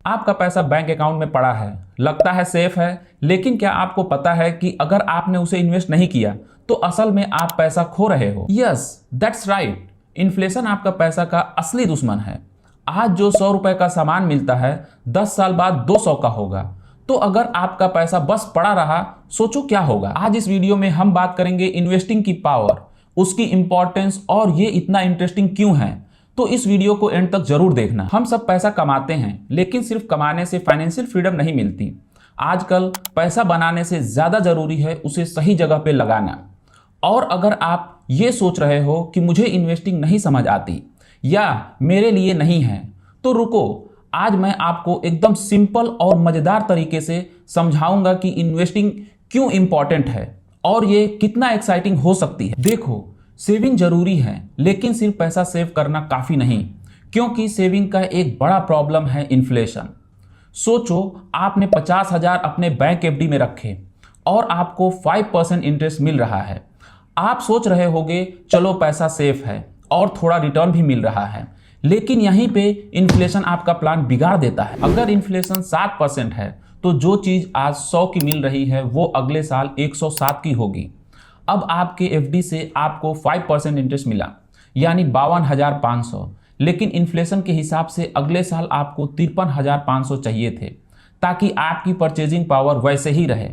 आपका पैसा bank account में पड़ा है, लगता है सेफ है, लेकिन क्या आपको पता है कि अगर आपने उसे इन्वेस्ट नहीं किया तो असल में आप पैसा खो रहे हो। Yes, that's right. इन्फ्लेशन आपका पैसा का असली दुश्मन है। आज जो 100 रुपए का सामान मिलता है 10 साल बाद 200 का होगा। तो अगर आपका पैसा बस पड़ा रहा, सोचो क्या होगा। आज इस वीडियो में हम बात करेंगे इन्वेस्टिंग की पावर, उसकी इंपॉर्टेंस और ये इतना इंटरेस्टिंग क्यों है। तो इस वीडियो को एंड तक जरूर देखना। हम सब पैसा कमाते हैं, लेकिन सिर्फ कमाने से फाइनेंशियल फ्रीडम नहीं मिलती। आजकल पैसा बनाने से ज्यादा जरूरी है उसे सही जगह पे लगाना। और अगर आप ये सोच रहे हो कि मुझे इन्वेस्टिंग नहीं समझ आती या मेरे लिए नहीं है, तो रुको, आज मैं आपको एकदम सिंपल और मजेदार तरीके से समझाऊंगा कि इन्वेस्टिंग क्यों इंपॉर्टेंट है और ये कितना एक्साइटिंग हो सकती है। देखो, सेविंग जरूरी है, लेकिन सिर्फ पैसा सेव करना काफी नहीं, क्योंकि सेविंग का एक बड़ा प्रॉब्लम है इन्फ्लेशन। सोचो, आपने 50,000 अपने बैंक एफडी में रखे और आपको 5% इंटरेस्ट मिल रहा है। आप सोच रहे होगे चलो पैसा सेफ है और थोड़ा रिटर्न भी मिल रहा है, लेकिन यहीं पे इन्फ्लेशन आपका प्लान बिगाड़ देता है। अगर इन्फ्लेशन 7% है तो जो चीज आज 100 की मिल रही है वो अगले साल 107 की होगी। अब आपके एफडी से आपको 5% इंटरेस्ट मिला, यानी 52,500, लेकिन इन्फ्लेशन के हिसाब से अगले साल आपको 53,500 चाहिए थे, ताकि आपकी परचेजिंग पावर वैसे ही रहे।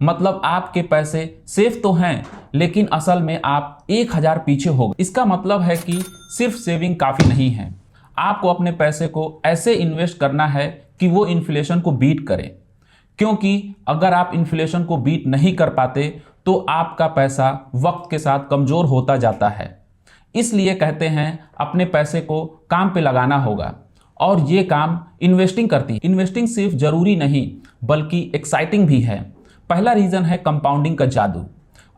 मतलब आपके पैसे सेफ तो हैं, लेकिन असल में आप 1,000 पीछे हो गए। इसका मतलब है कि सिर्फ सेविंग काफी नहीं है, आपको अपने पैसे को ऐसे इन्वेस्ट करना है कि वो इन्फ्लेशन को बीट करे। क्योंकि अगर आप इन्फ्लेशन को बीट नहीं कर पाते तो आपका पैसा वक्त के साथ कमजोर होता जाता है। इसलिए कहते हैं अपने पैसे को काम पे लगाना होगा, और ये काम इन्वेस्टिंग करती है। इन्वेस्टिंग सिर्फ जरूरी नहीं बल्कि एक्साइटिंग भी है। पहला रीजन है कंपाउंडिंग का जादू।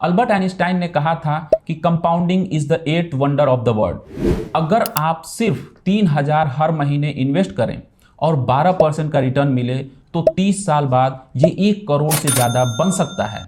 अल्बर्ट आइंस्टाइन ने कहा था कि compounding is the 8th wonder of the world. अगर आप सिर्फ 3,000 हर महीने इन्वेस्ट करें और 12% का रिटर्न मिले तो 30 साल बाद ये 1 करोड़ से ज्यादा बन सकता है।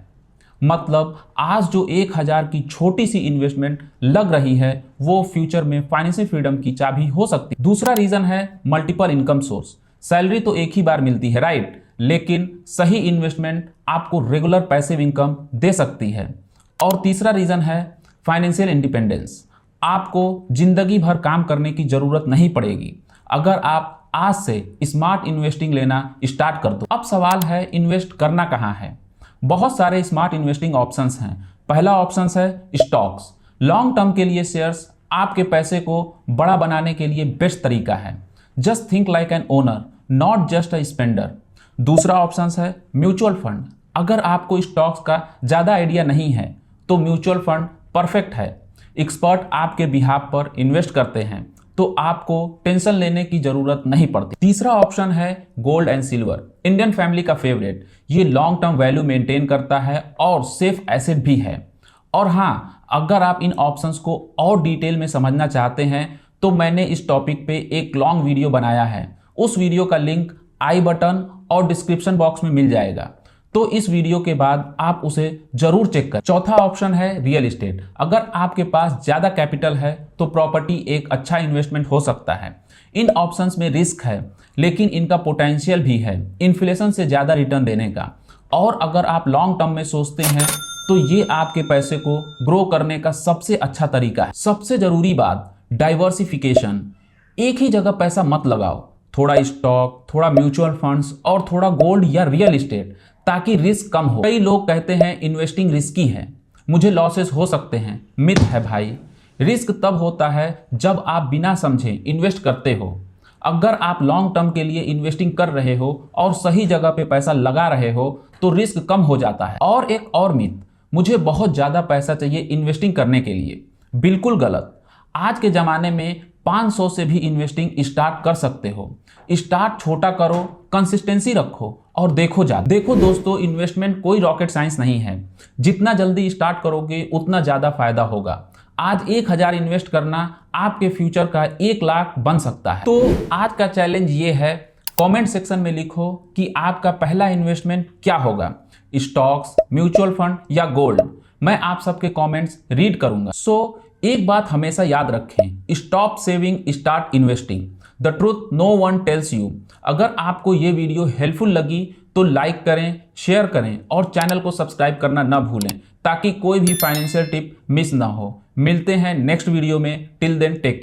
मतलब आज जो 1,000 की छोटी सी इन्वेस्टमेंट लग रही है वो फ्यूचर में फाइनेंशियल फ्रीडम की चाबी हो सकती है। दूसरा रीजन है मल्टीपल इनकम सोर्स। सैलरी तो एक ही बार मिलती है, राइट, लेकिन सही इन्वेस्टमेंट आपको रेगुलर पैसिव इनकम दे सकती है। और तीसरा रीजन है फाइनेंशियल इंडिपेंडेंस। आपको जिंदगी भर काम करने की जरूरत नहीं पड़ेगी अगर आप आज से स्मार्ट इन्वेस्टिंग लेना स्टार्ट कर दो। अब सवाल है इन्वेस्ट करना कहाँ है। बहुत सारे स्मार्ट इन्वेस्टिंग ऑप्शंस हैं। पहला ऑप्शन है स्टॉक्स। लॉन्ग टर्म के लिए शेयर्स आपके पैसे को बड़ा बनाने के लिए बेस्ट तरीका है। Just think like an owner, not just a spender. दूसरा ऑप्शन है म्यूचुअल फंड। अगर आपको स्टॉक्स का ज्यादा आइडिया नहीं है तो म्यूचुअल फंड परफेक्ट है। एक्सपर्ट आपके बिहाफ पर इन्वेस्ट करते हैं तो आपको टेंशन लेने की जरूरत नहीं पड़ती। तीसरा ऑप्शन है gold and silver. Indian family का फेवरेट। ये लॉन्ग टर्म वैल्यू मेंटेन करता है और सेफ एसेट भी है। और हाँ, अगर आप इन ऑप्शंस को और डिटेल में समझना चाहते हैं तो मैंने इस टॉपिक पे एक लॉन्ग वीडियो बनाया है। उस वीडियो का लिंक आई बटन और डिस्क्रिप्शन बॉक्स में मिल जाएगा, तो इस वीडियो के बाद आप उसे जरूर चेक करें। चौथा ऑप्शन है रियल एस्टेट। अगर आपके पास ज्यादा कैपिटल है तो प्रॉपर्टी एक अच्छा इन्वेस्टमेंट हो सकता है। इन ऑप्शंस में रिस्क है, लेकिन इनका पोटेंशियल भी है इन्फ्लेशन से ज्यादा रिटर्न देने का। और अगर आप लॉन्ग टर्म में सोचते हैं तो ये आपके पैसे को ग्रो करने का सबसे अच्छा तरीका है। सबसे जरूरी बात, डाइवर्सिफिकेशन। एक ही जगह पैसा मत लगाओ, थोड़ा स्टॉक, थोड़ा म्यूचुअल फंड्स और थोड़ा गोल्ड या रियल एस्टेट, ताकि रिस्क कम हो। कई लोग कहते हैं इन्वेस्टिंग रिस्की है, मुझे लॉसेस हो सकते हैं। मिथ है भाई। रिस्क तब होता है जब आप बिना समझे इन्वेस्ट करते हो। अगर आप लॉन्ग टर्म के लिए इन्वेस्टिंग कर रहे हो और सही जगह पे पैसा लगा रहे हो तो रिस्क कम हो जाता है। और एक और मिथ, मुझे बहुत ज्यादा पैसा चाहिए इन्वेस्टिंग करने के लिए। बिल्कुल गलत। आज के जमाने में 500 से भी इन्वेस्टिंग स्टार्ट कर सकते हो। स्टार्ट छोटा करो, कंसिस्टेंसी रखो और देखो दोस्तों, इन्वेस्टमेंट कोई रॉकेट साइंस नहीं है। जितना जल्दी स्टार्ट करोगे उतना ज्यादा फायदा होगा। आज 1,000 इन्वेस्ट करना आपके फ्यूचर का 1 लाख बन सकता है। तो आज का चैलेंज ये है, कमेंट सेक्शन में लिखो कि आपका पहला इन्वेस्टमेंट क्या होगा, स्टॉक्स, म्यूचुअल फंड या गोल्ड। मैं आप सबके कमेंट्स रीड करूंगा। एक बात हमेशा याद रखें, stop saving, start investing. The truth no one tells you. अगर आपको ये वीडियो हेल्पफुल लगी तो लाइक करें, शेयर करें और चैनल को सब्सक्राइब करना ना भूलें ताकि कोई भी फाइनेंशियल टिप मिस ना हो। मिलते हैं नेक्स्ट वीडियो में। Till then take care.